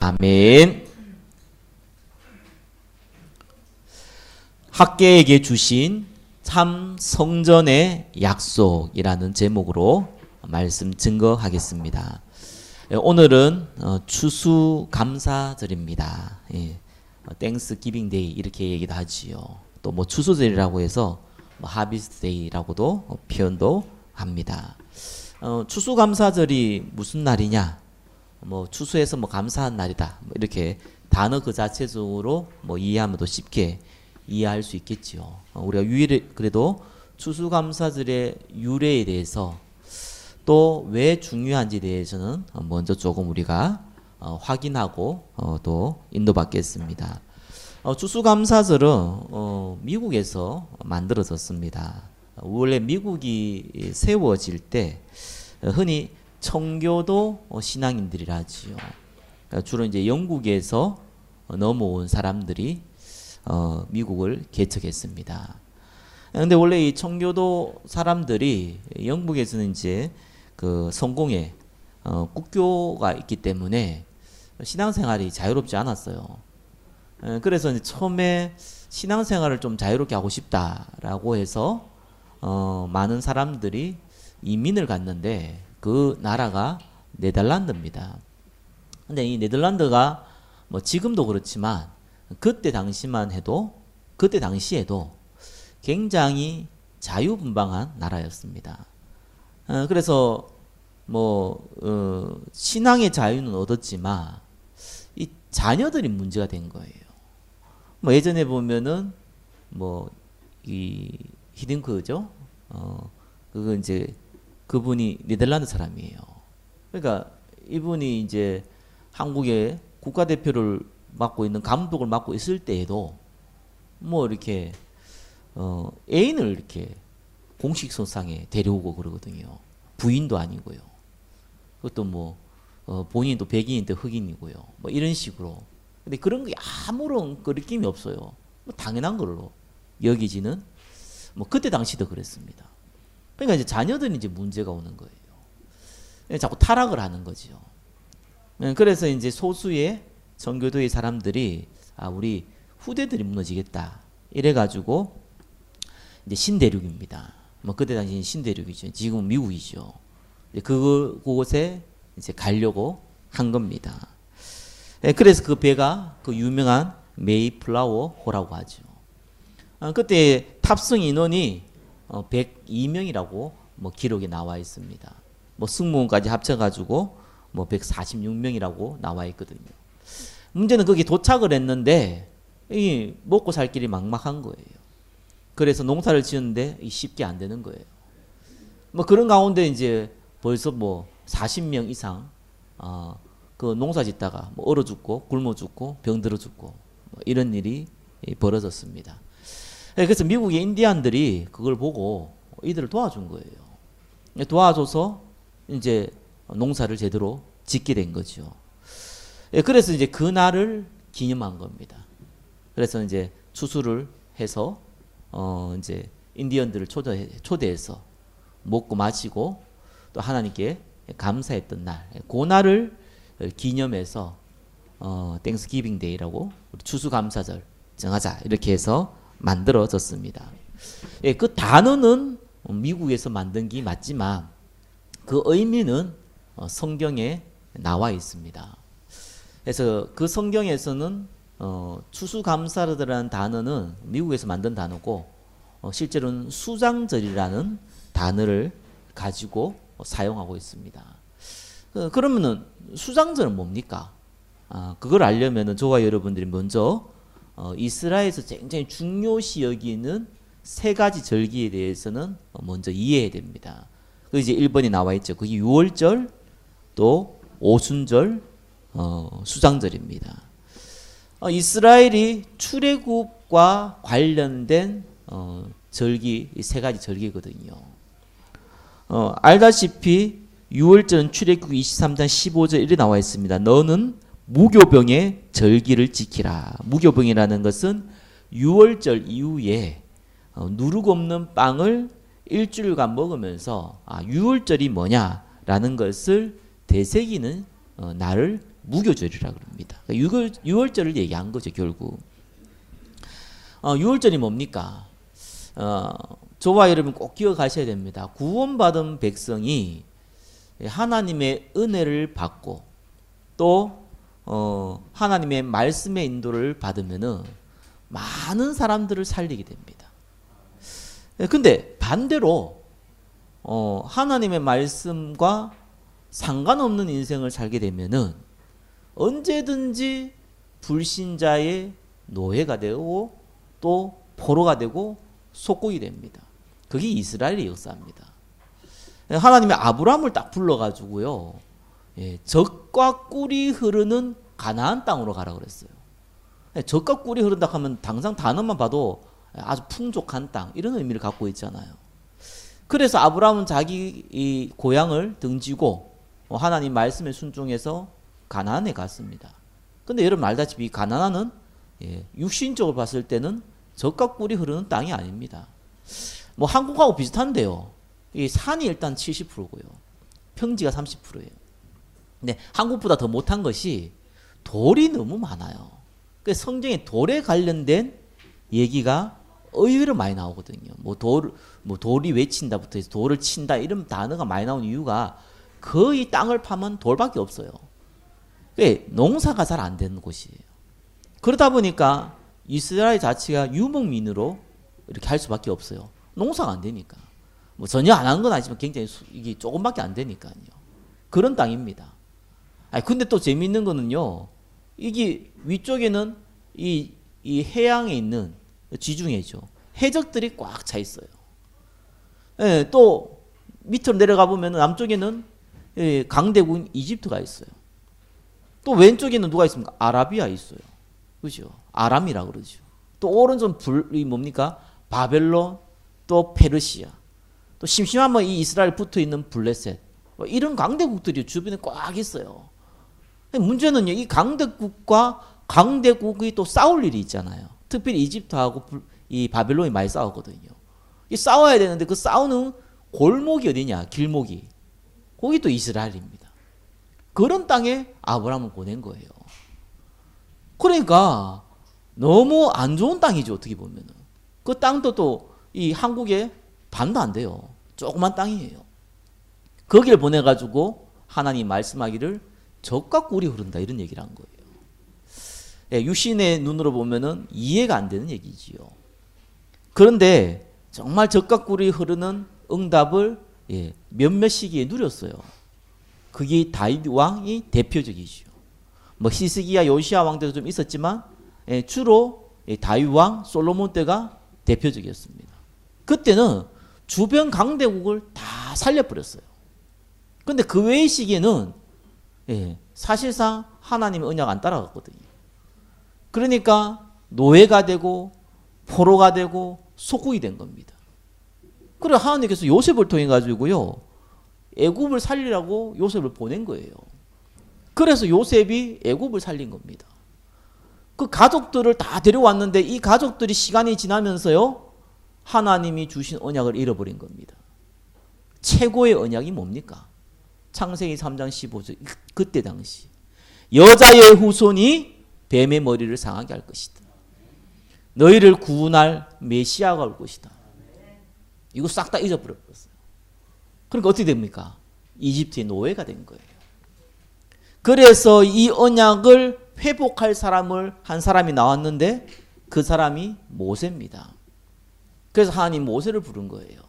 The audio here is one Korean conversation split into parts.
아멘. 학계에게 주신 참 성전의 약속이라는 제목으로 말씀 증거하겠습니다. 오늘은 추수감사절입니다. 땡스 기빙 데이 이렇게 얘기도 하지요. 또 뭐 추수절이라고 해서 하비스트 데이라고도 표현도 합니다. 추수감사절이 무슨 날이냐? 뭐 추수해서 뭐 감사한 날이다. 뭐 이렇게 단어 그 자체적으로 뭐 이해하면 더 쉽게 이해할 수 있겠지요. 우리가 그래도 추수감사절의 유래에 대해서 또 왜 중요한지에 대해서는 먼저 조금 우리가 확인하고 또 인도받겠습니다. 추수감사절은 미국에서 만들어졌습니다. 원래 미국이 세워질 때 흔히 청교도 신앙인들이라 하지요. 주로 이제 영국에서 넘어온 사람들이 미국을 개척했습니다. 근데 원래 이 청교도 사람들이 영국에서는 이제 그 성공에 국교가 있기 때문에 신앙생활이 자유롭지 않았어요. 그래서 이제 처음에 신앙생활을 좀 자유롭게 하고 싶다라고 해서 많은 사람들이 이민을 갔는데 그 나라가 네덜란드입니다. 근데 이 네덜란드가 뭐 지금도 그렇지만 그때 당시에도 굉장히 자유분방한 나라였습니다. 그래서 뭐 신앙의 자유는 얻었지만 이 자녀들이 문제가 된 거예요. 뭐 예전에 보면은 뭐 이 히딩크죠. 그거 이제 그분이 네덜란드 사람이에요. 그러니까 이분이 이제 한국의 국가대표를 맡고 있는 감독을 맡고 있을 때에도 뭐 이렇게 애인을 이렇게 공식 선상에 데려오고 그러거든요. 부인도 아니고요. 그것도 뭐 본인도 백인인데 흑인이고요. 뭐 이런 식으로. 근데 그런 게 아무런 그 느낌이 없어요. 뭐 당연한 걸로 여기지는 뭐 그때 당시도 그랬습니다. 그러니까 이제 자녀들이 이제 문제가 오는 거예요. 자꾸 타락을 하는 거죠. 그래서 이제 소수의 청교도의 사람들이 우리 후대들이 무너지겠다 이래가지고 이제 신대륙입니다. 뭐 그때 당시 신대륙이죠. 지금은 미국이죠. 그곳에 이제 가려고 한 겁니다. 그래서 그 배가 그 유명한 메이플라워 호라고 하죠. 그때 탑승 인원이 102명이라고 뭐 기록에 나와 있습니다. 뭐 승무원까지 합쳐가지고 뭐 146명이라고 나와 있거든요. 문제는 거기 도착을 했는데 이 먹고 살 길이 막막한 거예요. 그래서 농사를 지었는데 쉽게 안 되는 거예요. 뭐 그런 가운데 이제 벌써 뭐 40명 이상 그 농사 짓다가 뭐 얼어 죽고 굶어 죽고 병들어 죽고 뭐 이런 일이 벌어졌습니다. 그래서 미국의 인디안들이 그걸 보고 이들을 도와준 거예요. 도와줘서 이제 농사를 제대로 짓게 된 거죠. 그래서 이제 그 날을 기념한 겁니다. 그래서 이제 추수를 해서 이제 인디언들을 초대해서 먹고 마시고 또 하나님께 감사했던 날, 그 날을 기념해서 땡스기빙 데이라고 추수감사절 정하자 이렇게 해서 만들어졌습니다. 그 단어는 미국에서 만든 게 맞지만 그 의미는 성경에 나와 있습니다. 그래서 그 성경에서는 추수감사절이라는 단어는 미국에서 만든 단어고 실제로는 수장절이라는 단어를 가지고 사용하고 있습니다. 그러면은 수장절은 뭡니까? 그걸 알려면은 저와 여러분들이 먼저 이스라엘에서 굉장히 중요시 여기는 세 가지 절기에 대해서는 먼저 이해해야 됩니다. 그 이제 1번이 나와 있죠. 그게 유월절, 또 오순절, 수장절입니다. 이스라엘이 출애굽과 관련된 절기, 이 세 가지 절기거든요. 알다시피 유월절은 출애굽 23장 15절 이렇게 나와 있습니다. 너는 무교병의 절기를 지키라. 무교병이라는 것은 유월절 이후에 누룩 없는 빵을 일주일간 먹으면서 유월절이 뭐냐라는 것을 되새기는 날을 무교절이라 그럽니다. 유월절을 얘기한 거죠, 결국. 유월절이 뭡니까? 저와 여러분 꼭 기억하셔야 됩니다. 구원받은 백성이 하나님의 은혜를 받고 또 하나님의 말씀의 인도를 받으면은 많은 사람들을 살리게 됩니다. 근데 반대로 하나님의 말씀과 상관없는 인생을 살게 되면은 언제든지 불신자의 노예가 되고 또 포로가 되고 속국이 됩니다. 그게 이스라엘의 역사입니다. 하나님의 아브라함을 딱 불러가지고요, 젖과 꿀이 흐르는 가나안 땅으로 가라 그랬어요. 젖과 꿀이 흐른다 하면 당장 단어만 봐도 아주 풍족한 땅, 이런 의미를 갖고 있잖아요. 그래서 아브라함은 자기 이 고향을 등지고 하나님 말씀에 순종해서 가나안에 갔습니다. 근데 여러분 알다시피 가나안은 육신적으로 봤을 때는 젖과 꿀이 흐르는 땅이 아닙니다. 뭐 한국하고 비슷한데요. 이 산이 일단 70%고요. 평지가 30%예요. 근데 한국보다 더 못한 것이 돌이 너무 많아요. 그래서 성경에 돌에 관련된 얘기가 의외로 많이 나오거든요. 돌이 외친다부터 해서 돌을 친다 이런 단어가 많이 나오는 이유가 거의 땅을 파면 돌밖에 없어요. 농사가 잘 안 되는 곳이에요. 그러다 보니까 이스라엘 자체가 유목민으로 이렇게 할 수밖에 없어요. 농사가 안 되니까. 뭐 전혀 안 하는 건 아니지만 굉장히 이게 조금밖에 안 되니까요. 그런 땅입니다. 근데 또 재미있는 거는요. 이게 위쪽에는 이 해양에 있는 지중해죠. 해적들이 꽉 차 있어요. 또 밑으로 내려가 보면 남쪽에는 강대국인 이집트가 있어요. 또 왼쪽에는 누가 있습니까? 아라비아 있어요. 그죠? 아람이라 그러죠. 또 오른쪽 불이 뭡니까? 바벨론, 또 페르시아, 또 심심하면 이 이스라엘 붙어 있는 블레셋, 이런 강대국들이 주변에 꽉 있어요. 문제는요, 이 강대국과 강대국이 또 싸울 일이 있잖아요. 특별히 이집트하고 이 바벨론이 많이 싸우거든요. 이 싸워야 되는데 그 싸우는 골목이 어디냐? 길목이. 거기 또 이스라엘입니다. 그런 땅에 아브라함을 보낸 거예요. 그러니까 너무 안 좋은 땅이죠, 어떻게 보면은. 그 땅도 또 이 한국에 반도 안 돼요. 조그만 땅이에요. 거기를 보내가지고 하나님 말씀하기를 젖과 꿀이 흐른다 이런 얘기를 한 거예요. 유신의 눈으로 보면은 이해가 안 되는 얘기지요. 그런데 정말 젖과 꿀이 흐르는 응답을 몇몇 시기에 누렸어요. 그게 다윗 왕이 대표적이죠. 뭐 히스기야, 요시야 왕들도 좀 있었지만 주로 다윗 왕, 솔로몬 때가 대표적이었습니다. 그때는 주변 강대국을 다 살려버렸어요. 근데 그 외의 시기에는 사실상 하나님의 언약 안 따라갔거든요. 그러니까 노예가 되고 포로가 되고 속국이 된 겁니다. 그래 하나님께서 요셉을 통해 가지고요, 애굽을 살리라고 요셉을 보낸 거예요. 그래서 요셉이 애굽을 살린 겁니다. 그 가족들을 다 데려왔는데 이 가족들이 시간이 지나면서요, 하나님이 주신 언약을 잃어버린 겁니다. 최고의 언약이 뭡니까? 창세기 3장 15절 그때 당시 여자의 후손이 뱀의 머리를 상하게 할 것이다. 너희를 구원할 메시아가 올 것이다. 이거 싹 다 잊어버렸어요. 그러니까 어떻게 됩니까? 이집트의 노예가 된 거예요. 그래서 이 언약을 회복할 사람을 한 사람이 나왔는데 그 사람이 모세입니다. 그래서 하나님 모세를 부른 거예요.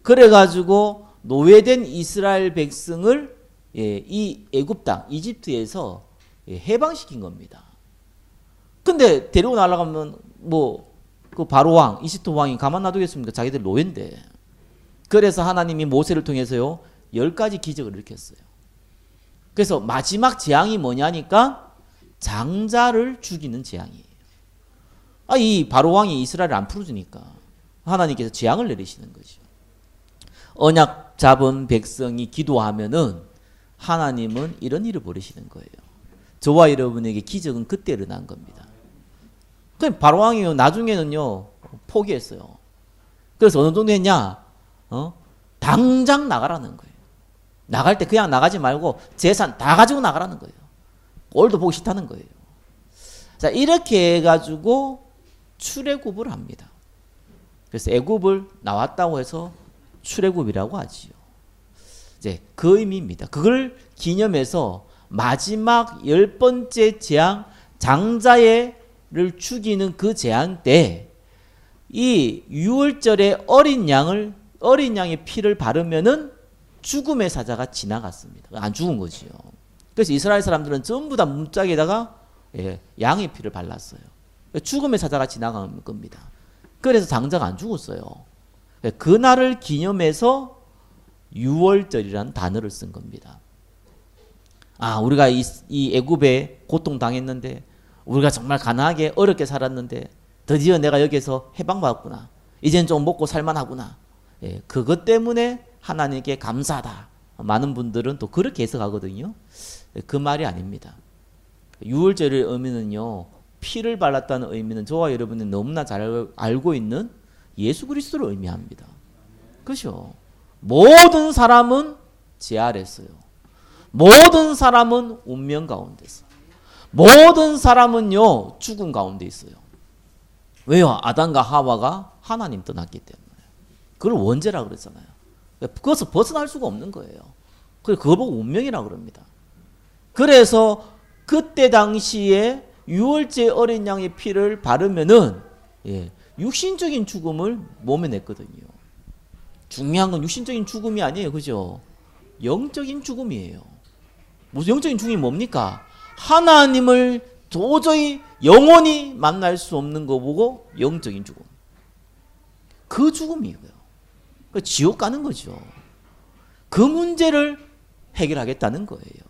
그래가지고 노예된 이스라엘 백성을 이 애굽 땅 이집트에서 해방시킨 겁니다. 근데 데리고 날아가면 뭐 그 바로 왕 이집트 왕이 가만 놔두겠습니까? 자기들 노예인데. 그래서 하나님이 모세를 통해서요 10가지 기적을 일으켰어요. 그래서 마지막 재앙이 뭐냐니까 장자를 죽이는 재앙이에요. 이 바로 왕이 이스라엘을 안 풀어주니까 하나님께서 재앙을 내리시는 거죠. 언약 잡은 백성이 기도하면은 하나님은 이런 일을 벌이시는 거예요. 저와 여러분에게 기적은 그때 일어난 겁니다. 그 바로 왕이요 나중에는요 포기했어요. 그래서 어느 정도 했냐? 당장 나가라는 거예요. 나갈 때 그냥 나가지 말고 재산 다 가지고 나가라는 거예요. 꼴도 보기 싫다는 거예요. 자, 이렇게 해가지고 출애굽을 합니다. 그래서 애굽을 나왔다고 해서 출애굽이라고 하지요. 이제 그 의미입니다. 그걸 기념해서 마지막 10번째 재앙, 장자를 죽이는 그 재앙 때 이 유월절에 어린 양의 피를 바르면은 죽음의 사자가 지나갔습니다. 안 죽은 거지요. 그래서 이스라엘 사람들은 전부 다 문짝에다가 양의 피를 발랐어요. 죽음의 사자가 지나간 겁니다. 그래서 장자가 안 죽었어요. 그날을 기념해서 유월절이라는 단어를 쓴 겁니다. 아, 우리가 이 애굽에 고통당했는데, 우리가 정말 가난하게 어렵게 살았는데 드디어 내가 여기에서 해방받았구나. 이젠 좀 먹고 살만하구나. 그것 때문에 하나님께 감사하다. 많은 분들은 또 그렇게 해석하거든요. 그 말이 아닙니다. 유월절의 의미는요, 피를 발랐다는 의미는 저와 여러분이 너무나 잘 알고 있는 예수 그리스도를 의미합니다. 그렇죠? 모든 사람은 죄 아래서요. 모든 사람은 운명 가운데서. 모든 사람은요, 죽음 가운데 있어요. 왜요? 아담과 하와가 하나님 떠났기 때문에. 그걸 원죄라 그랬잖아요. 그것을 벗어날 수가 없는 거예요. 그걸 보고 운명이라 그럽니다. 그래서 그때 당시에 유월제 어린 양의 피를 바르면은 육신적인 죽음을 몸에 냈거든요. 중요한 건 육신적인 죽음이 아니에요. 그죠? 영적인 죽음이에요. 무슨 영적인 죽음이 뭡니까? 하나님을 도저히 영원히 만날 수 없는 거 보고 영적인 죽음. 그 죽음이고요. 그 지옥 가는 거죠. 그 문제를 해결하겠다는 거예요.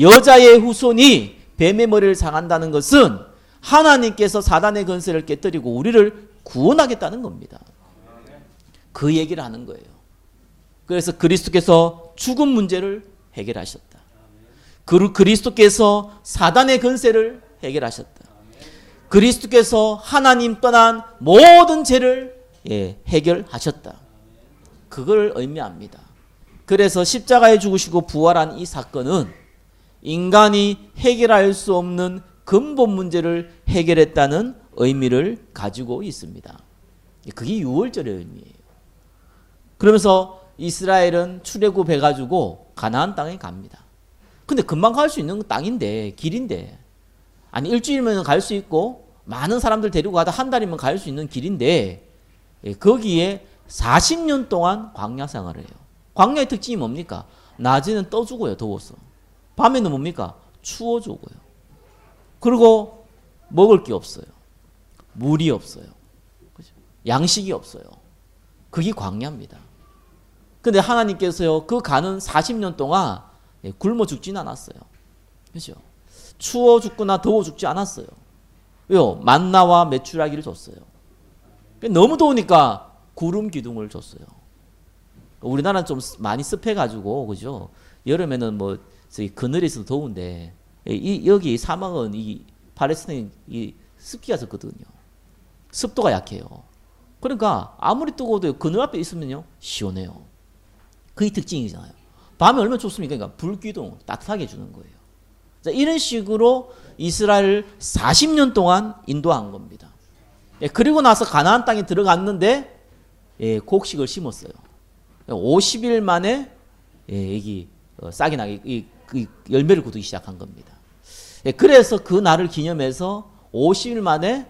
여자의 후손이 뱀의 머리를 상한다는 것은 하나님께서 사단의 권세를 깨뜨리고 우리를 구원하겠다는 겁니다. 그 얘기를 하는 거예요. 그래서 그리스도께서 죽음 문제를 해결하셨다. 그리스도께서 사단의 권세를 해결하셨다. 그리스도께서 하나님 떠난 모든 죄를 해결하셨다. 그걸 의미합니다. 그래서 십자가에 죽으시고 부활한 이 사건은 인간이 해결할 수 없는 근본 문제를 해결했다는 의미를 가지고 있습니다. 그게 유월절의 의미예요. 그러면서 이스라엘은 출애굽해가지고 가나안 땅에 갑니다. 근데 금방 갈 수 있는 땅인데, 길인데, 아니 일주일이면 갈 수 있고 많은 사람들 데리고 가다 한 달이면 갈 수 있는 길인데, 거기에 40년 동안 광야 생활을 해요. 광야의 특징이 뭡니까? 낮에는 떠 죽어요. 더워서. 밤에는 뭡니까? 추워 죽어요. 그리고 먹을 게 없어요. 물이 없어요. 그죠? 양식이 없어요. 그게 광야입니다. 근데 하나님께서요, 그 가는 40년 동안 굶어 죽진 않았어요. 그죠? 추워 죽거나 더워 죽지 않았어요. 왜요? 만나와 메추라기를 줬어요. 너무 더우니까 구름 기둥을 줬어요. 우리나라는 좀 많이 습해가지고, 그죠? 여름에는 뭐, 그늘에서 더운데, 여기 사막은 이 팔레스타인 이 습기가 적거든요. 습도가 약해요. 그러니까 아무리 뜨거워도 그늘 앞에 있으면요, 시원해요. 그게 특징이잖아요. 밤에 얼마나 춥습니까? 그러니까 불기둥 따뜻하게 해주는 거예요. 자, 이런 식으로 이스라엘을 40년 동안 인도한 겁니다. 그리고 나서 가나안 땅에 들어갔는데 곡식을 심었어요. 50일 만에 여기 싹이 나게 열매를 거두기 시작한 겁니다. 그래서 그 날을 기념해서 50일 만에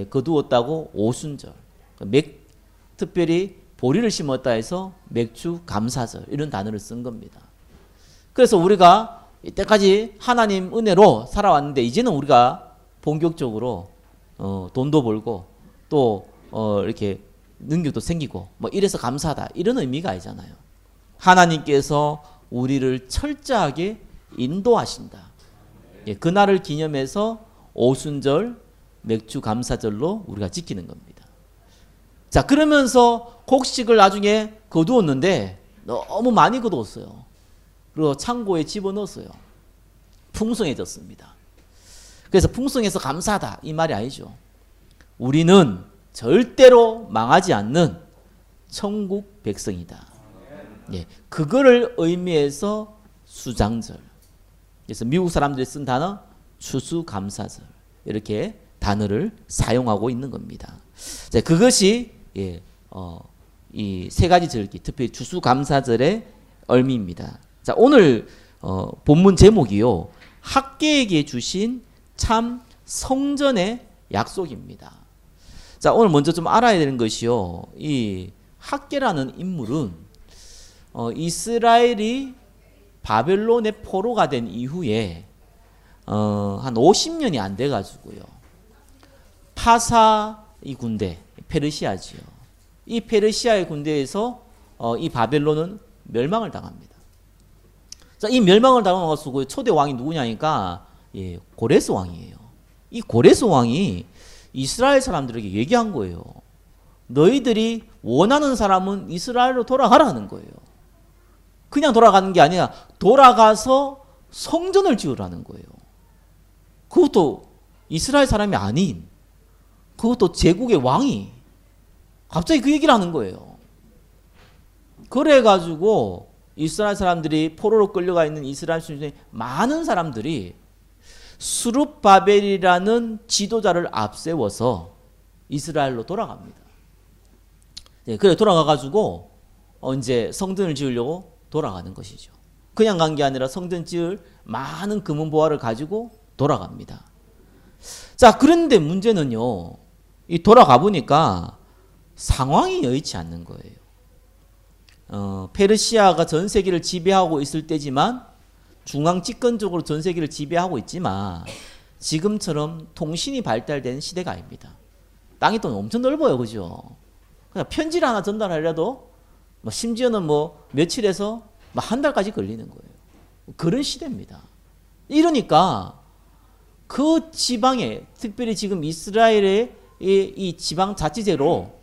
거두었다고 오순절, 특별히 보리를 심었다 해서 맥주 감사절 이런 단어를 쓴 겁니다. 그래서 우리가 이때까지 하나님 은혜로 살아왔는데 이제는 우리가 본격적으로 돈도 벌고 또 이렇게 능력도 생기고 뭐 이래서 감사하다 이런 의미가 아니잖아요. 하나님께서 우리를 철저하게 인도하신다. 그날을 기념해서 오순절 맥주 감사절로 우리가 지키는 겁니다. 자, 그러면서 곡식을 나중에 거두었는데 너무 많이 거두었어요. 그리고 창고에 집어넣었어요. 풍성해졌습니다. 그래서 풍성해서 감사하다 이 말이 아니죠. 우리는 절대로 망하지 않는 천국 백성이다. 그거를 의미해서 수장절. 그래서 미국 사람들이 쓴 단어 추수감사절 이렇게 단어를 사용하고 있는 겁니다. 자, 그것이 이 세 가지 절기, 특히 추수감사절의 의미입니다. 자, 오늘 본문 제목이요, 학계에게 주신 참 성전의 약속입니다. 자, 오늘 먼저 좀 알아야 되는 것이요, 이 학계라는 인물은 이스라엘이 바벨론의 포로가 된 이후에 한 50년이 안 돼 가지고요, 파사 이 군대, 페르시아지요, 이 페르시아의 군대에서 이 바벨론은 멸망을 당합니다. 자, 이 멸망을 당하고 초대 왕이 누구냐니까 고레스 왕이에요. 이 고레스 왕이 이스라엘 사람들에게 얘기한 거예요. 너희들이 원하는 사람은 이스라엘로 돌아가라는 거예요. 그냥 돌아가는 게 아니라 돌아가서 성전을 지으라는 거예요. 그것도 이스라엘 사람이 아닌, 그것도 제국의 왕이 갑자기 그 얘기를 하는 거예요. 그래가지고 이스라엘 사람들이 포로로 끌려가 있는 이스라엘 중에 많은 사람들이 스룹바벨이라는 지도자를 앞세워서 이스라엘로 돌아갑니다. 그래 돌아가가지고 이제 성전을 지으려고 돌아가는 것이죠. 그냥 간 게 아니라 성전 지을 많은 금은 보화를 가지고 돌아갑니다. 자, 그런데 문제는요, 이 돌아가 보니까 상황이 여의치 않는 거예요. 페르시아가 전 세계를 지배하고 있을 때지만, 중앙 집권적으로 전 세계를 지배하고 있지만 지금처럼 통신이 발달된 시대가 아닙니다. 땅이 또 엄청 넓어요, 그죠? 그냥 편지를 하나 전달하려도 심지어는 며칠에서 한 달까지 걸리는 거예요. 그런 시대입니다. 이러니까 그 지방에, 특별히 지금 이스라엘의 이 지방 자치제로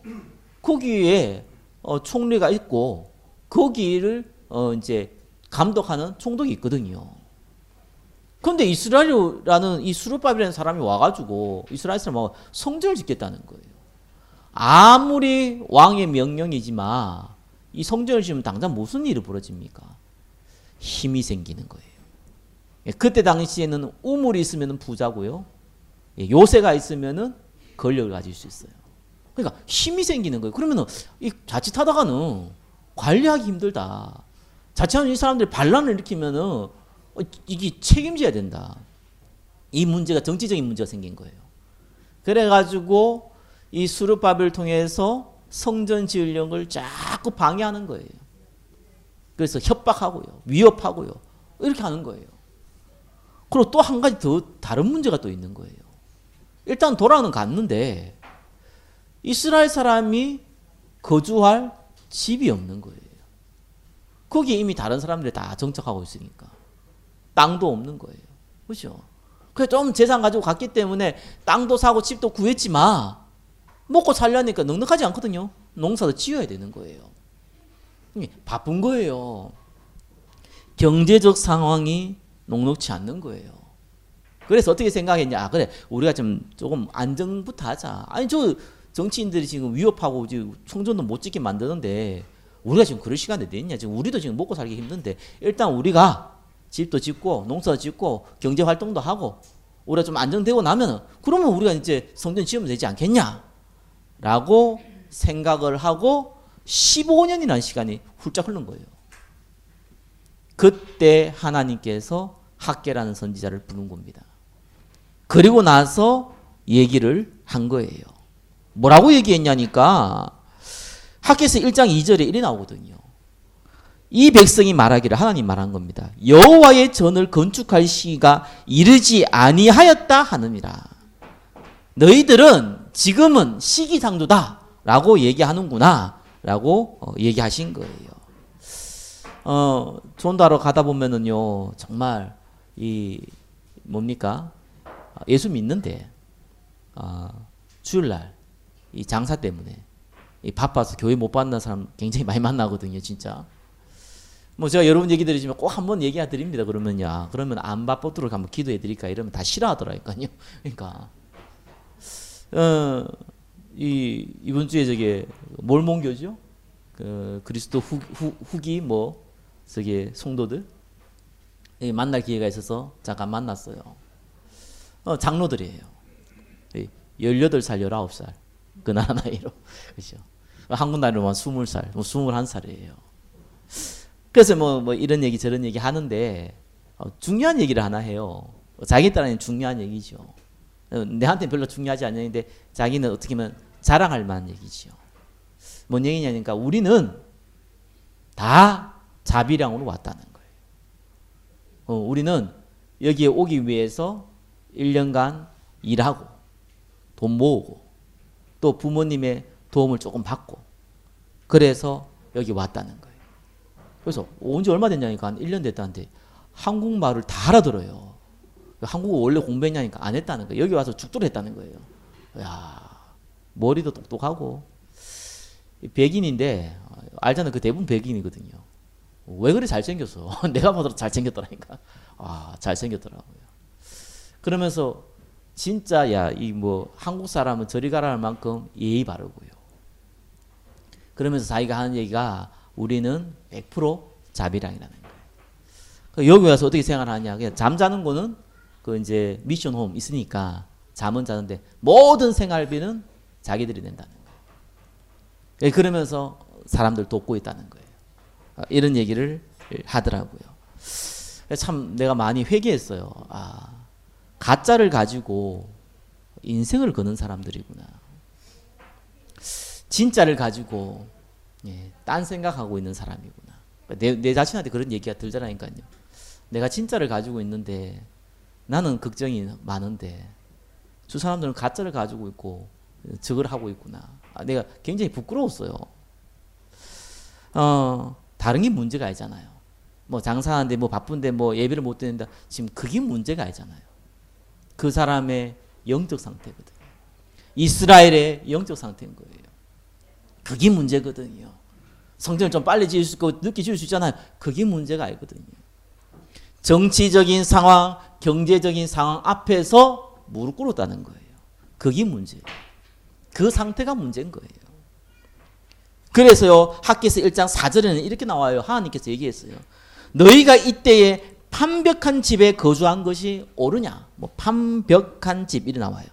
거기에 총리가 있고 거기를 이제 감독하는 총독이 있거든요. 그런데 이스라엘이라는 이 스룹바벨이라는 사람이 와가지고 이스라엘 사람하고 성전을 짓겠다는 거예요. 아무리 왕의 명령이지만 이 성전을 지으면 당장 무슨 일이 벌어집니까? 힘이 생기는 거예요. 그때 당시에는 우물이 있으면 부자고요, 요새가 있으면 권력을 가질 수 있어요. 그러니까 힘이 생기는 거예요. 그러면 이 자칫하다가는 관리하기 힘들다. 자칫하면 이 사람들이 반란을 일으키면은 이게 책임져야 된다. 이 문제가 정치적인 문제가 생긴 거예요. 그래가지고 이 스룹바벨을 통해서 성전 지으려는 걸 자꾸 방해하는 거예요. 그래서 협박하고요, 위협하고요, 이렇게 하는 거예요. 그리고 또 한 가지 더 다른 문제가 또 있는 거예요. 일단 돌아는 갔는데 이스라엘 사람이 거주할 집이 없는 거예요. 거기에 이미 다른 사람들이 다 정착하고 있으니까 땅도 없는 거예요. 그렇죠? 그래서 좀 재산 가지고 갔기 때문에 땅도 사고 집도 구했지만 먹고 살려니까 넉넉하지 않거든요. 농사도 지어야 되는 거예요. 바쁜 거예요. 경제적 상황이 녹록치 않는 거예요. 그래서 어떻게 생각했냐? 그래, 우리가 조금 안정부터 하자. 아니, 저 정치인들이 지금 위협하고 지금 성전도 못 짓게 만드는데 우리가 지금 그럴 시간이 됐냐? 지금 우리도 지금 먹고 살기 힘든데 일단 우리가 집도 짓고 농사도 짓고 경제 활동도 하고 우리가 좀 안정되고 나면은 그러면 우리가 이제 성전 지으면 되지 않겠냐? 라고 생각을 하고 15년이라는 시간이 훌쩍 흐른 거예요. 그때 하나님께서 학계라는 선지자를 부른 겁니다. 그리고 나서 얘기를 한 거예요. 뭐라고 얘기했냐니까 학계서 1장 2절에 이래 나오거든요. 이 백성이 말하기를, 하나님 말한 겁니다. 여호와의 전을 건축할 시기가 이르지 아니하였다 하느니라. 너희들은 지금은 시기상조다 라고 얘기하는구나 라고 얘기하신 거예요. 전도하러 가다 보면은요, 정말 예수 믿는데 주일날 이 장사 때문에 바빠서 교회 못 만난 사람 굉장히 많이 만나거든요, 진짜. 제가 여러분 얘기 드리지만 꼭 한번 얘기 드립니다. 그러면 안 바쁘도록 한번 기도해 드릴까 이러면 다 싫어하더라니까요. 그러니까 이번 주에 저게 몰몬교죠? 그리스도 후기 저게 성도들 만날 기회가 있어서 잠깐 만났어요. 장로들이에요. 18살, 19살. 그 나이로. 그죠. 한국 나이로만 20살, 21살이에요. 그래서 뭐 이런 얘기 저런 얘기 하는데, 중요한 얘기를 하나 해요. 자기 딸은 중요한 얘기죠. 내한테는 별로 중요하지 않은 얘기인데, 자기는 어떻게 보면 자랑할 만한 얘기죠. 뭔 얘기냐니까, 우리는 다 자비량으로 왔다는 거예요. 우리는 여기에 오기 위해서 1년간 일하고, 돈 모으고, 또 부모님의 도움을 조금 받고, 그래서 여기 왔다는 거예요. 그래서 온 지 얼마 됐냐니까 한 1년 됐다는데 한국말을 다 알아들어요. 한국어 원래 공부했냐니까 안 했다는 거예요. 여기 와서 죽도록 했다는 거예요. 야, 머리도 똑똑하고 백인인데 알잖아. 그 대부분 백인이거든요. 왜 그리 잘생겼어? 내가 봐도 잘생겼더라니까. 잘생겼더라고요. 그러면서 진짜 이 뭐 한국 사람은 저리 가라 할 만큼 예의 바르고요. 그러면서 자기가 하는 얘기가 우리는 100% 자비량이라는 거예요. 여기 와서 어떻게 생활하냐? 그냥 잠자는 거는 그 이제 미션 홈 있으니까 잠은 자는데 모든 생활비는 자기들이 낸다는 거예요. 그러면서 사람들 돕고 있다는 거예요. 이런 얘기를 하더라고요. 참 내가 많이 회개했어요. 가짜를 가지고 인생을 거는 사람들이구나. 진짜를 가지고 딴 생각하고 있는 사람이구나. 내 자신한테 그런 얘기가 들더라니까요. 내가 진짜를 가지고 있는데 나는 걱정이 많은데 저 사람들은 가짜를 가지고 있고 저걸 하고 있구나. 내가 굉장히 부끄러웠어요. 다른 게 문제가 아니잖아요. 뭐 장사하는데 뭐 바쁜데 뭐 예배를 못 드린다. 지금 그게 문제가 아니잖아요. 그 사람의 영적 상태거든요. 이스라엘의 영적 상태인 거예요. 그게 문제거든요. 성전을 좀 빨리 지을 수 있고 늦게 지을 수 있잖아요. 그게 문제가 아니거든요. 정치적인 상황, 경제적인 상황 앞에서 무릎 꿇었다는 거예요. 그게 문제예요. 그 상태가 문제인 거예요. 그래서요, 학개서 1장 4절에는 이렇게 나와요. 하나님께서 얘기했어요. 너희가 이때에 판벽한 집에 거주한 것이 옳으냐? 뭐 판벽한 집 이렇게 나와요.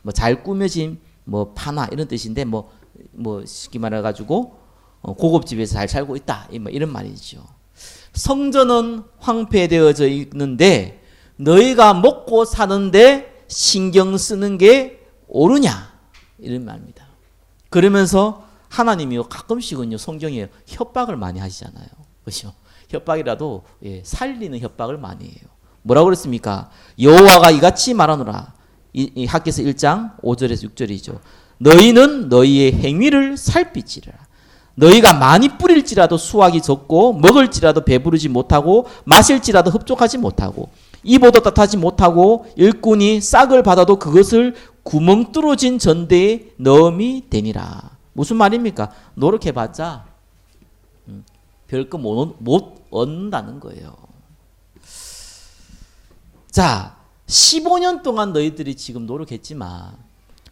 뭐 잘 꾸며진 뭐 파나 이런 뜻인데 뭐 쉽게 말해 가지고 고급 집에서 잘 살고 있다. 뭐 이런 말이죠. 성전은 황폐되어져 있는데 너희가 먹고 사는데 신경 쓰는 게 옳으냐? 이런 말입니다. 그러면서 하나님이요 가끔씩은요 성경에 협박을 많이 하시잖아요. 그렇죠? 협박이라도 살리는 협박을 많이 해요. 뭐라고 그랬습니까? 여호와가 이같이 말하노라. 이 학개서 1장 5절에서 6절이죠. 너희는 너희의 행위를 살피지라. 너희가 많이 뿌릴지라도 수확이 적고 먹을지라도 배부르지 못하고 마실지라도 흡족하지 못하고 입어도 따뜻하지 못하고 일꾼이 싹을 받아도 그것을 구멍 뚫어진 전대에 넣음이 되니라. 무슨 말입니까? 노력해봤자 별거 못 얻는다는 거예요. 자, 15년 동안 너희들이 지금 노력했지만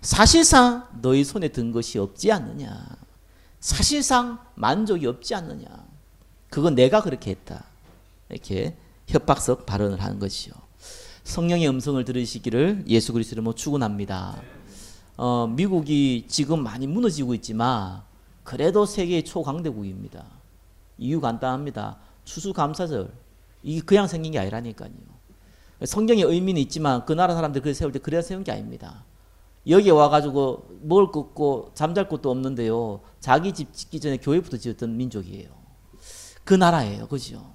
사실상 너희 손에 든 것이 없지 않느냐. 사실상 만족이 없지 않느냐. 그건 내가 그렇게 했다. 이렇게 협박성 발언을 하는 것이요. 성령의 음성을 들으시기를 예수 그리스도로 뭐 축원합니다. 미국이 지금 많이 무너지고 있지만 그래도 세계의 초강대국입니다. 이유 간단합니다. 추수감사절. 이게 그냥 생긴 게 아니라니까요. 성경의 의미는 있지만 그 나라 사람들 그걸 세울 때 그래야 세운 게 아닙니다. 여기에 와가지고 먹을 거 없고 잠잘 곳도 없는데요. 자기 집 짓기 전에 교회부터 지었던 민족이에요. 그 나라예요. 그죠?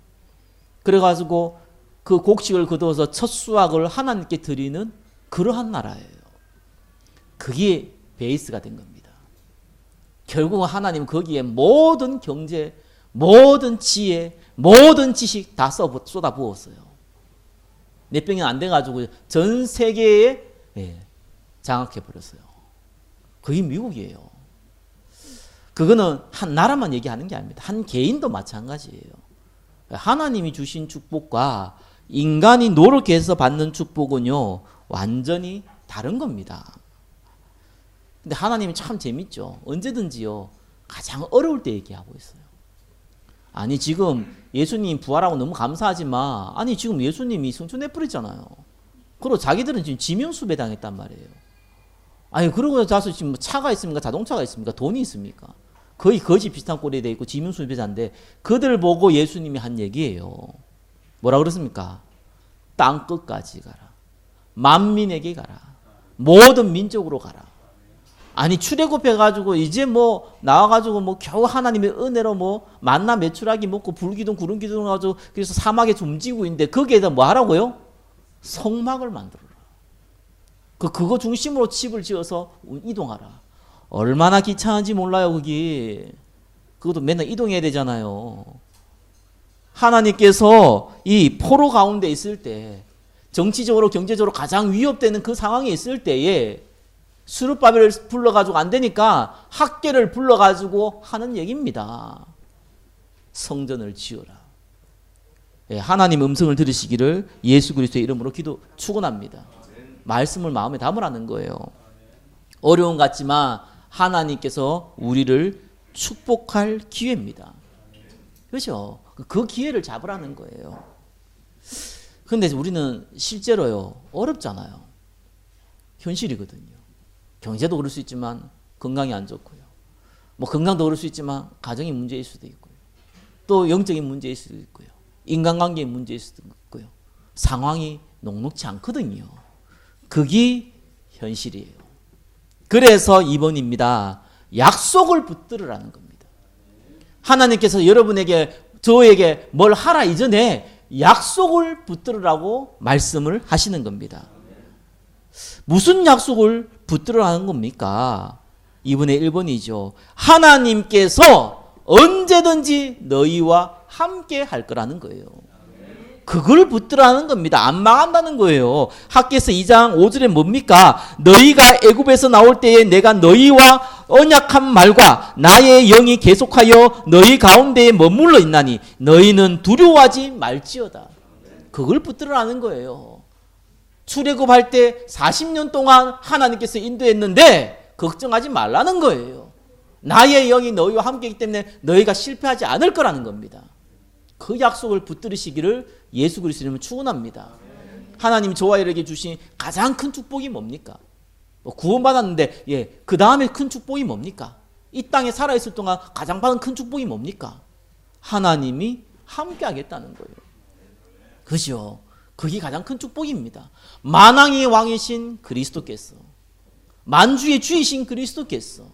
그래가지고 그 곡식을 거두어서 첫 수확을 하나님께 드리는 그러한 나라예요. 그게 베이스가 된 겁니다. 결국은 하나님 거기에 모든 경제, 모든 지혜, 모든 지식 다 쏟아 부었어요. 몇 병이 안 돼가지고 전 세계에 장악해버렸어요. 그게 미국이에요. 그거는 한 나라만 얘기하는 게 아닙니다. 한 개인도 마찬가지예요. 하나님이 주신 축복과 인간이 노력해서 받는 축복은요, 완전히 다른 겁니다. 근데 하나님이 참 재밌죠. 언제든지요, 가장 어려울 때 얘기하고 있어요. 아니 지금 예수님 부활하고 너무 감사하지만 아니 지금 예수님이 승천해버렸잖아요. 그리고 자기들은 지금 지명수배 당했단 말이에요. 아니 그러고 나서 지금 차가 있습니까? 자동차가 있습니까? 돈이 있습니까? 거의 거지 비슷한 꼴이 돼 있고 지명수배자인데 그들 보고 예수님이 한 얘기예요. 뭐라 그랬습니까? 땅 끝까지 가라. 만민에게 가라. 모든 민족으로 가라. 아니 출애굽해가지고 이제 뭐 나와가지고 뭐 겨우 하나님의 은혜로 뭐 만나 메추라기 먹고 불기둥 구름기둥 가지고 그래서 사막에 움직이고 있는데 거기에다 뭐 하라고요? 성막을 만들어라. 그거 중심으로 집을 지어서 이동하라. 얼마나 귀찮은지 몰라요 그게. 그것도 맨날 이동해야 되잖아요. 하나님께서 이 포로 가운데 있을 때 정치적으로 경제적으로 가장 위협되는 그 상황에 있을 때에 스룹바벨을 불러가지고 안 되니까 학계를 불러가지고 하는 얘기입니다. 성전을 지어라. 예, 하나님 음성을 들으시기를 예수 그리스도의 이름으로 축원합니다. 말씀을 마음에 담으라는 거예요. 어려운 것 같지만 하나님께서 우리를 축복할 기회입니다. 그렇죠? 그 기회를 잡으라는 거예요. 그런데 우리는 실제로요 어렵잖아요. 현실이거든요. 경제도 그럴 수 있지만 건강이 안 좋고요. 뭐 건강도 그럴 수 있지만 가정의 문제일 수도 있고요. 또 영적인 문제일 수도 있고요. 인간관계의 문제일 수도 있고요. 상황이 녹록지 않거든요. 그게 현실이에요. 그래서 2번입니다. 약속을 붙들으라는 겁니다. 하나님께서 여러분에게 저에게 뭘 하라 이전에 약속을 붙들으라고 말씀을 하시는 겁니다. 무슨 약속을 붙들으라는 겁니까? 2분의 1번이죠. 하나님께서 언제든지 너희와 함께 할 거라는 거예요. 그걸 붙들으라는 겁니다. 안 망한다는 거예요. 학개서 2장 5절에 뭡니까? 너희가 애굽에서 나올 때에 내가 너희와 언약한 말과 나의 영이 계속하여 너희 가운데에 머물러 있나니 너희는 두려워하지 말지어다. 그걸 붙들으라는 거예요. 출애굽할 때 40년 동안 하나님께서 인도했는데 걱정하지 말라는 거예요. 나의 영이 너희와 함께이기 때문에 너희가 실패하지 않을 거라는 겁니다. 그 약속을 붙들으시기를 예수 그리스도 이름으로 축원합니다. 하나님 저와 여러분에게 주신 가장 큰 축복이 뭡니까? 구원받았는데 그 다음에 큰 축복이 뭡니까? 이 땅에 살아있을 동안 가장 받은 큰 축복이 뭡니까? 하나님이 함께 하겠다는 거예요. 그죠? 그게 가장 큰 축복입니다. 만왕의 왕이신 그리스도께서, 만주의 주이신 그리스도께서,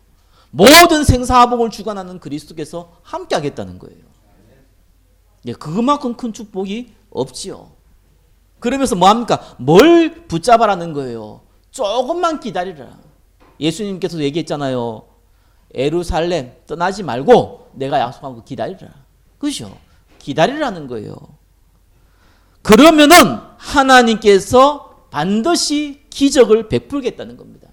모든 생사화복을 주관하는 그리스도께서 함께 하겠다는 거예요. 그만큼 큰 축복이 없지요. 그러면서 뭐합니까? 뭘 붙잡아라는 거예요. 조금만 기다리라. 예수님께서도 얘기했잖아요. 예루살렘 떠나지 말고 내가 약속한 거 기다리라. 그죠? 기다리라는 거예요. 그러면은 하나님께서 반드시 기적을 베풀겠다는 겁니다.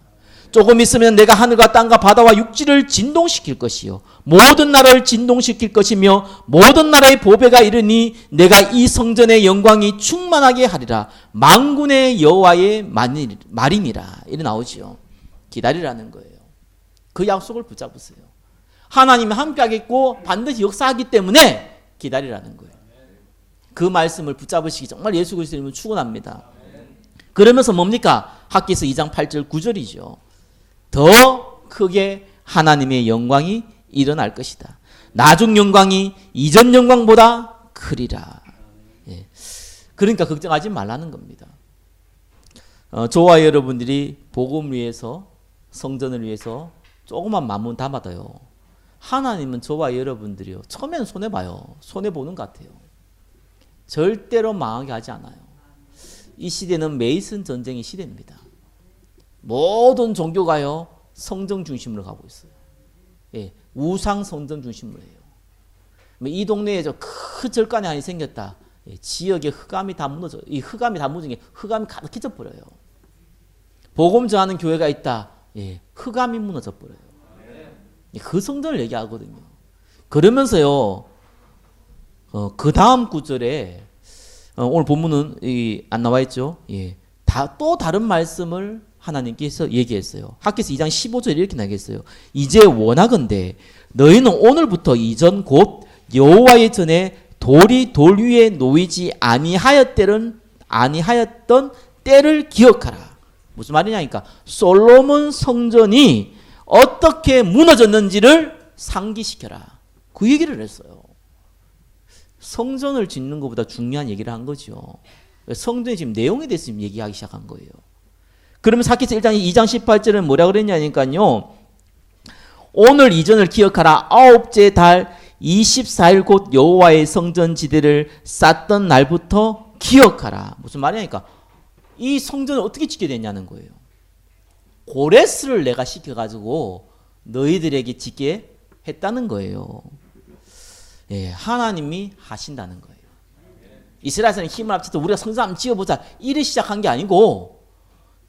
조금 있으면 내가 하늘과 땅과 바다와 육지를 진동시킬 것이요 모든 나라를 진동시킬 것이며 모든 나라의 보배가 이르니 내가 이 성전의 영광이 충만하게 하리라. 만군의 여호와의 말이니라. 이래 나오지요. 기다리라는 거예요. 그 약속을 붙잡으세요. 하나님이 함께 하겠고 반드시 역사하기 때문에 기다리라는 거예요. 그 말씀을 붙잡으시기 정말 예수 그리스도 이름으로 축원합니다. 그러면서 뭡니까? 학개서 2장 8절 9절이죠. 더 크게 하나님의 영광이 일어날 것이다. 나중 영광이 이전 영광보다 크리라. 예. 그러니까 걱정하지 말라는 겁니다. 저와 여러분들이 복음을 위해서 성전을 위해서 조그만 마음은 담아도요. 하나님은 저와 여러분들이요. 처음에는 손해봐요. 손해보는 것 같아요. 절대로 망하게 하지 않아요. 이 시대는 메이슨 전쟁의 시대입니다. 모든 종교가요 성전 중심으로 가고 있어요. 예, 우상 성전 중심으로 해요. 이 동네에 큰 절간이 하나 생겼다. 예, 지역의 흑암이 다 무너져. 이 흑암이 다 무너진 게 흑암이 가득해져 버려요. 복음 전하는 교회가 있다. 예, 흑암이 무너져 버려요. 예, 그 성전을 얘기하거든요. 그러면서요. 그 다음 구절에 오늘 본문은 안 나와 있죠. 예, 또 다른 말씀을 하나님께서 얘기했어요. 학개서 2장 15절에 이렇게 나겠어요. 이제 원하건대 너희는 오늘부터 이전 곧 여호와의 전에 돌이 돌 위에 놓이지 아니하였던 때를 기억하라. 무슨 말이냐니까 솔로몬 성전이 어떻게 무너졌는지를 상기시켜라. 그 얘기를 했어요. 성전을 짓는 것보다 중요한 얘기를 한 거죠. 성전의 지금 내용에 대해서 지금 얘기하기 시작한 거예요. 그러면 사키스 1장 2장 18절은 뭐라 그랬냐니까요. 오늘 이전을 기억하라. 아홉째 달 24일 곧 여호와의 성전 지대를 쌓던 날부터 기억하라. 무슨 말이냐니까 이 성전을 어떻게 짓게 됐냐는 거예요. 고레스를 내가 시켜가지고 너희들에게 짓게 했다는 거예요. 예, 하나님이 하신다는 거예요. 이스라엘 사람이 힘을 합쳐서 우리가 성전 한번 지어보자 이래 시작한 게 아니고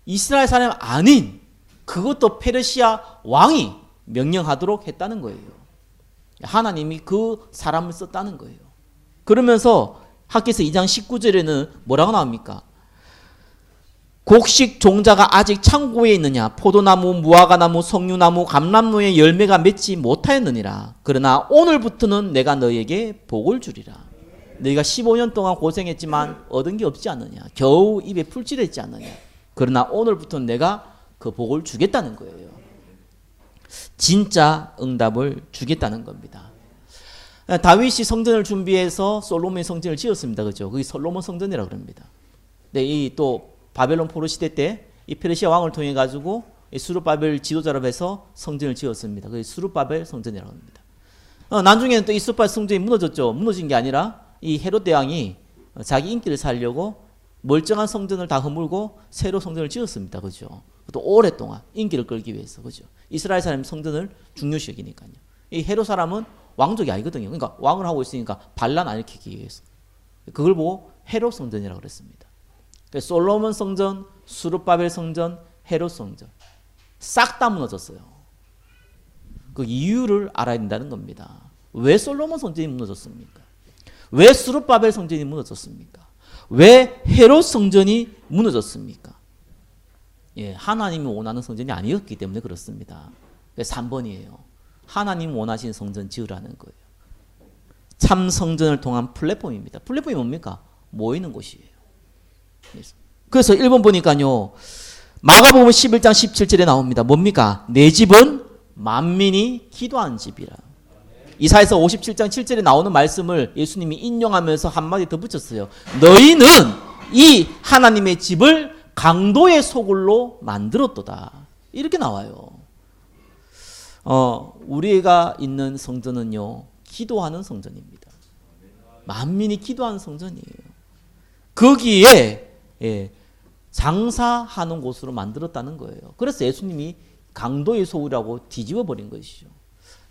이스라엘 사람 아닌 그것도 페르시아 왕이 명령하도록 했다는 거예요. 하나님이 그 사람을 썼다는 거예요. 그러면서 학개서 2장 19절에는 뭐라고 나옵니까? 곡식 종자가 아직 창고에 있느냐? 포도나무, 무화과나무, 석류나무, 감람나무의 열매가 맺지 못하였느니라. 그러나 오늘부터는 내가 너에게 복을 주리라. 너희가 15년 동안 고생했지만 얻은 게 없지 않느냐? 겨우 입에 풀칠했지 않느냐? 그러나 오늘부터는 내가 그 복을 주겠다는 거예요. 진짜 응답을 주겠다는 겁니다. 다윗이 성전을 준비해서 솔로몬의 성전을 지었습니다. 그죠? 그게 솔로몬 성전이라고 그럽니다. 네, 이 또 바벨론 포로 시대 때 이 페르시아 왕을 통해 가지고 수르바벨 지도자로 해서 성전을 지었습니다. 그게 수르바벨 성전이라고 합니다. 나중에는 또 이 수르바벨 성전이 무너졌죠. 무너진 게 아니라 이 헤롯 대왕이 자기 인기를 살려고 멀쩡한 성전을 다 허물고 새로 성전을 지었습니다. 그죠? 또 오랫동안 인기를 끌기 위해서. 그죠? 이스라엘 사람 성전을 중요시 여기니까요. 이 헤롯 사람은 왕족이 아니거든요. 그러니까 왕을 하고 있으니까 반란 안 일으키기 위해서. 그걸 보고 헤롯 성전이라고 그랬습니다. 솔로몬 성전, 수르바벨 성전, 헤롯 성전 싹 다 무너졌어요. 그 이유를 알아야 된다는 겁니다. 왜 솔로몬 성전이 무너졌습니까? 왜 수르바벨 성전이 무너졌습니까? 왜 헤롯 성전이 무너졌습니까? 예, 하나님이 원하는 성전이 아니었기 때문에 그렇습니다. 3번이에요. 하나님 원하신 성전 지으라는 거예요. 참 성전을 통한 플랫폼입니다. 플랫폼이 뭡니까? 모이는 곳이에요. 그래서 1번 보니까요. 마가복음 11장 17절에 나옵니다. 뭡니까? 내 집은 만민이 기도하는 집이라. 이사야서 57장 7절에 나오는 말씀을 예수님이 인용하면서 한마디 더 붙였어요. 너희는 이 하나님의 집을 강도의 소굴로 만들었도다. 이렇게 나와요. 우리가 있는 성전은요. 기도하는 성전입니다. 만민이 기도하는 성전이에요. 거기에 장사하는 곳으로 만들었다는 거예요. 그래서 예수님이 강도의 소굴이라고 뒤집어 버린 것이죠.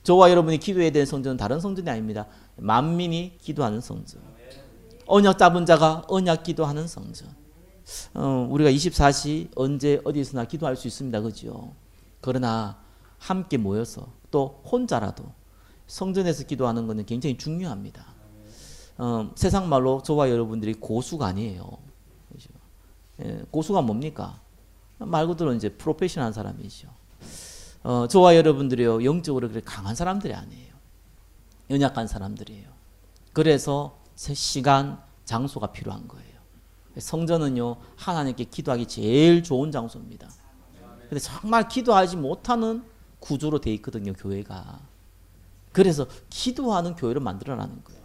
저와 여러분이 기도해야 되는 성전은 다른 성전이 아닙니다. 만민이 기도하는 성전. 언약 잡은 자가 언약 기도하는 성전. 우리가 24시 언제 어디서나 기도할 수 있습니다. 그죠? 그러나 함께 모여서 또 혼자라도 성전에서 기도하는 것은 굉장히 중요합니다. 세상 말로 저와 여러분들이 고수가 아니에요. 그죠? 고수가 뭡니까? 말 그대로 이제 프로페셔널한 사람이죠. 저와 여러분들이요 영적으로 그렇게 강한 사람들이 아니에요. 연약한 사람들이에요. 그래서 시간, 장소가 필요한 거예요. 성전은요 하나님께 기도하기 제일 좋은 장소입니다. 근데 정말 기도하지 못하는 구조로 돼 있거든요 교회가. 그래서 기도하는 교회를 만들어라는 거예요.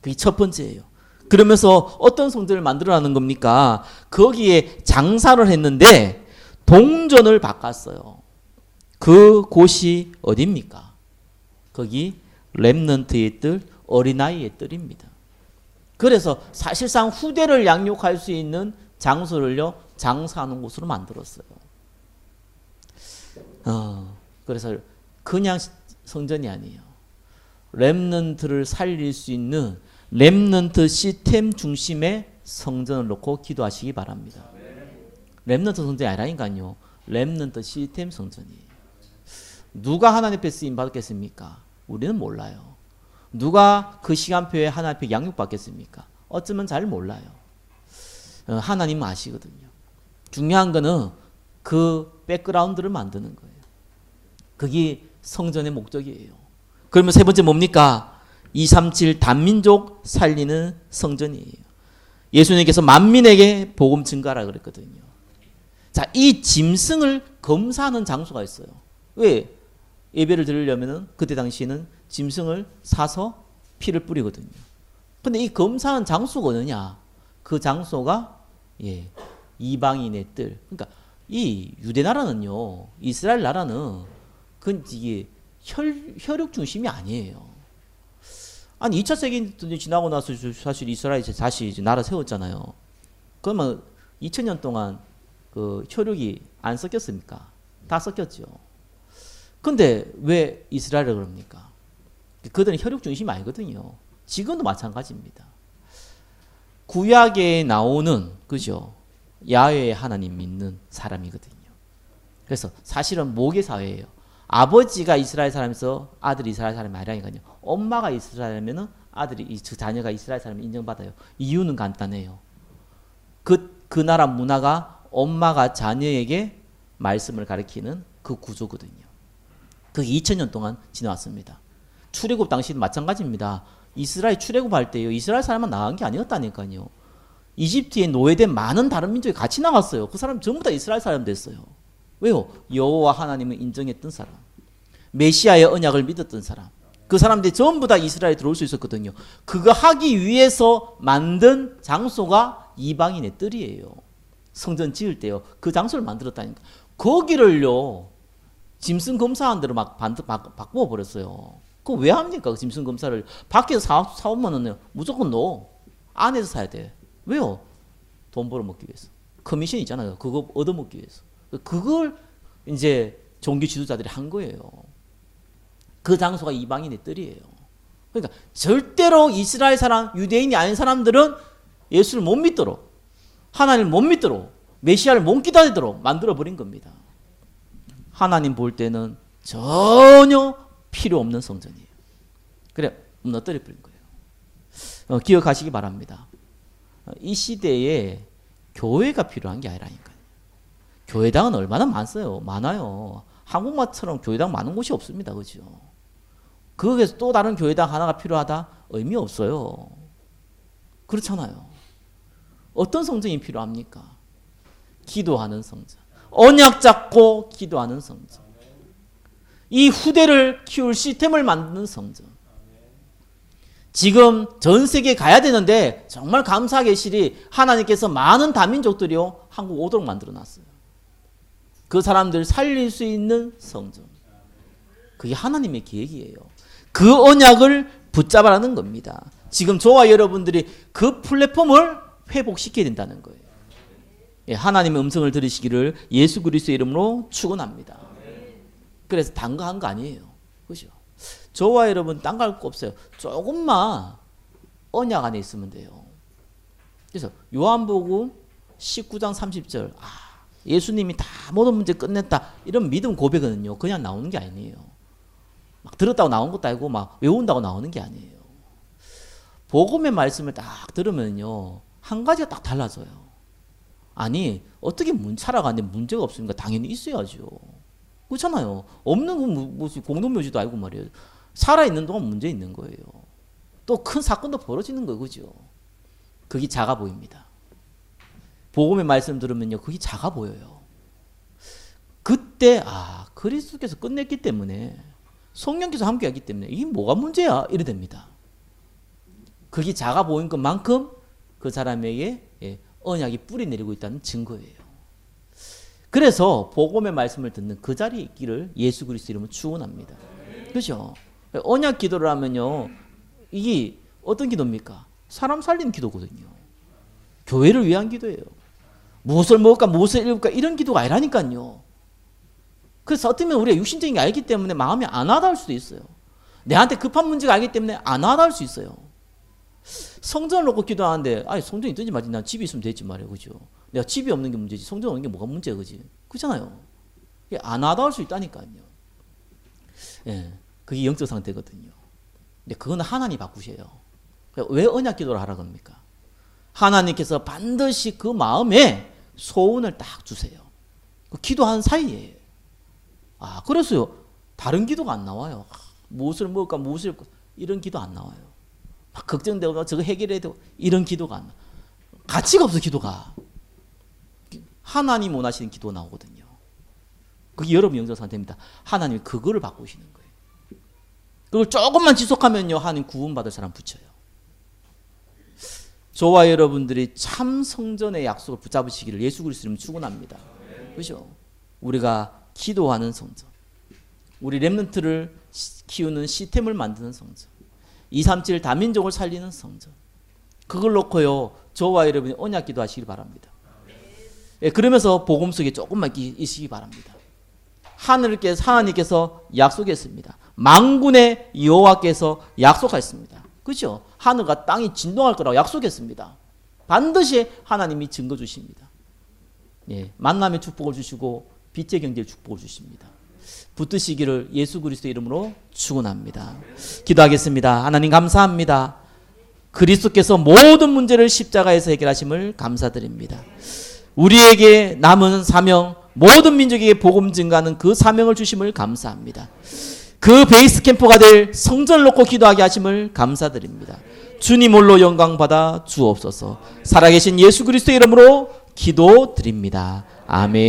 그게 첫 번째예요. 그러면서 어떤 성전을 만들어라는 겁니까? 거기에 장사를 했는데 동전을 바꿨어요. 그 곳이 어디입니까? 거기 렘넌트의 뜰, 어린아이의 뜰입니다. 그래서 사실상 후대를 양육할 수 있는 장소를요 장사하는 곳으로 만들었어요. 그래서 그냥 성전이 아니에요. 렘넌트를 살릴 수 있는 렘넌트 시스템 중심의 성전을 놓고 기도하시기 바랍니다. 렘넌트 성전이 아니라니까요. 렘넌트 시스템 성전이에요. 누가 하나님 앞에 쓰임 받겠습니까? 우리는 몰라요. 누가 그 시간표에 하나님 앞에 양육받겠습니까? 어쩌면 잘 몰라요. 하나님은 아시거든요. 중요한 거는 그 백그라운드를 만드는 거예요. 그게 성전의 목적이에요. 그러면 세 번째 뭡니까? 237 단민족 살리는 성전이에요. 예수님께서 만민에게 복음 증가라 그랬거든요. 자, 이 짐승을 검사하는 장소가 있어요. 왜? 예배를 드리려면은 그때 당시에는 짐승을 사서 피를 뿌리거든요. 근데 이 검사하는 장소가 어느냐? 그 장소가 이방인의 뜰. 그러니까 이 유대 나라는요, 이스라엘 나라는 그 이게 혈육 중심이 아니에요. 아니 2차 세계대전이 지나고 나서 사실 이스라엘이 다시 이제 나라 세웠잖아요. 그러면 2000년 동안 그 혈육이 안 섞였습니까? 다 섞였죠. 근데 왜 이스라엘을 그럽니까? 그들은 혈육 중심이 아니거든요. 지금도 마찬가지입니다. 구약에 나오는 그죠? 야훼 하나님 믿는 사람이거든요. 그래서 사실은 모계 사회예요. 아버지가 이스라엘 사람에서 아들이 이스라엘 사람이 아니라니까요. 엄마가 이스라엘이면 아들이 자녀가 이스라엘 사람을 인정받아요. 이유는 간단해요. 그 나라 문화가 엄마가 자녀에게 말씀을 가르치는 그 구조거든요. 그게 2000년 동안 지나왔습니다. 출애굽 당시도 마찬가지입니다. 이스라엘 출애굽할 때요. 이스라엘 사람만 나간 게 아니었다니까요. 이집트에 노예된 많은 다른 민족이 같이 나갔어요. 그 사람 전부 다 이스라엘 사람 됐어요. 왜요? 여호와 하나님을 인정했던 사람, 메시아의 언약을 믿었던 사람, 그 사람들이 전부 다 이스라엘에 들어올 수 있었거든요. 그거 하기 위해서 만든 장소가 이방인의 뜰이에요. 성전 지을 때요. 그 장소를 만들었다니까. 거기를요, 짐승 검사한 대로 막 바꾸어 버렸어요. 그거 왜 합니까? 그 짐승 검사를 밖에서 사오면은 무조건 넣어. 안에서 사야 돼. 왜요? 돈 벌어먹기 위해서. 커미션 있잖아요. 그거 얻어먹기 위해서. 그걸 이제 종교 지도자들이 한 거예요. 그 장소가 이방인의 뜰이에요. 그러니까 절대로 이스라엘 사람, 유대인이 아닌 사람들은 예수를 못 믿도록, 하나님을 못 믿도록, 메시아를 못 기다리도록 만들어버린 겁니다. 하나님 볼 때는 전혀 필요 없는 성전이에요. 그래, 무너뜨려버린 거예요. 기억하시기 바랍니다. 이 시대에 교회가 필요한 게 아니라니까요. 교회당은 얼마나 많아요. 한국마처럼 교회당 많은 곳이 없습니다. 그죠? 거기에서 또 다른 교회당 하나가 필요하다? 의미 없어요. 그렇잖아요. 어떤 성전이 필요합니까? 기도하는 성전. 언약 잡고 기도하는 성전. 이 후대를 키울 시스템을 만드는 성전. 지금 전 세계에 가야 되는데 정말 감사하게 계시리 하나님께서 많은 다민족들이요 한국 오도록 만들어놨어요. 그 사람들을 살릴 수 있는 성전. 그게 하나님의 계획이에요. 그 언약을 붙잡아라는 겁니다. 지금 저와 여러분들이 그 플랫폼을 회복시켜야 된다는 거예요. 예, 하나님의 음성을 들으시기를 예수 그리스도의 이름으로 축원합니다. 그래서 단거한 거 아니에요. 그죠? 저와 여러분 딴 거 할 거 없어요. 조금만 언약 안에 있으면 돼요. 그래서 요한복음 19장 30절 예수님이 다 모든 문제 끝냈다 이런 믿음 고백은요 그냥 나오는 게 아니에요. 막 들었다고 나온 것도 아니고 막 외운다고 나오는 게 아니에요. 복음의 말씀을 딱 들으면요 한 가지가 딱 달라져요. 아니 어떻게 살아가는데 문제가 없습니까? 당연히 있어야죠. 그렇잖아요. 없는 건 무슨 공동묘지도 아니고 말이에요. 살아있는 동안 문제 있는 거예요. 또 큰 사건도 벌어지는 거예요. 그죠? 그게 작아 보입니다. 복음의 말씀 들으면요. 그게 작아 보여요. 그때 그리스도께서 끝냈기 때문에 성령께서 함께하기 때문에 이게 뭐가 문제야? 이래 됩니다. 그게 작아 보인 것만큼 그 사람에게 언약이 뿌리 내리고 있다는 증거예요. 그래서 복음의 말씀을 듣는 그 자리에 있기를 예수 그리스도 이름으로 축원합니다. 그렇죠? 언약 기도를 하면요. 이게 어떤 기도입니까? 사람 살리는 기도거든요. 교회를 위한 기도예요. 무엇을 먹을까 무엇을 읽을까 이런 기도가 아니라니까요. 그래서 어쩌면 우리가 육신적인 게 알기 때문에 마음이 안 와닿을 수도 있어요. 내한테 급한 문제가 알기 때문에 안 와닿을 수 있어요. 성전을 놓고 기도하는데 성전이 있든지 말든지 난 집이 있으면 되지 말이에요. 그죠? 내가 집이 없는 게 문제지 성전 없는 게 뭐가 문제야. 그지? 그렇잖아요. 안 와닿을 수 있다니까요. 예, 그게 영적 상태거든요. 근데 그거는 하나님이 바꾸셔요. 왜 언약 기도를 하라 그럽니까? 하나님께서 반드시 그 마음에 소원을 딱 주세요. 그 기도하는 사이에. 그래서요. 다른 기도가 안 나와요. 무엇을 먹을까 무엇을 이런 기도 안 나와요. 막 걱정되고 저거 해결해야 되고 이런 기도가 안 나. 가치가 없어 기도가. 하나님 원하시는 기도 나오거든요. 그게 여러분 영접하면 됩니다. 하나님이 그거를 바꾸시는 거예요. 그걸 조금만 지속하면요, 하나님 구원받을 사람 붙여요. 저와 여러분들이 참 성전의 약속을 붙잡으시기를 예수 그리스도 이름으로 축원합니다. 그렇죠? 우리가 기도하는 성전, 우리 렘넌트를 키우는 시스템을 만드는 성전, 237 다민족을 살리는 성전, 그걸 놓고요 저와 여러분이 언약 기도하시길 바랍니다. 예, 그러면서 복음 속에 조금만 있으시기 바랍니다. 하나님께서 약속했습니다. 만군의 여호와께서 약속하셨습니다. 그렇죠? 하늘과 땅이 진동할 거라고 약속했습니다. 반드시 하나님이 증거 주십니다. 예, 만남의 축복을 주시고 빛의 경제의 축복을 주십니다. 붙드시기를 예수 그리스도 이름으로 축원합니다. 기도하겠습니다. 하나님 감사합니다. 그리스도께서 모든 문제를 십자가에서 해결하심을 감사드립니다. 우리에게 남은 사명, 모든 민족에게 복음 증가하는 그 사명을 주심을 감사합니다. 그 베이스 캠프가 될 성전을 놓고 기도하게 하심을 감사드립니다. 주님 홀로 영광 받아 주옵소서. 살아계신 예수 그리스도 이름으로 기도드립니다. 아멘.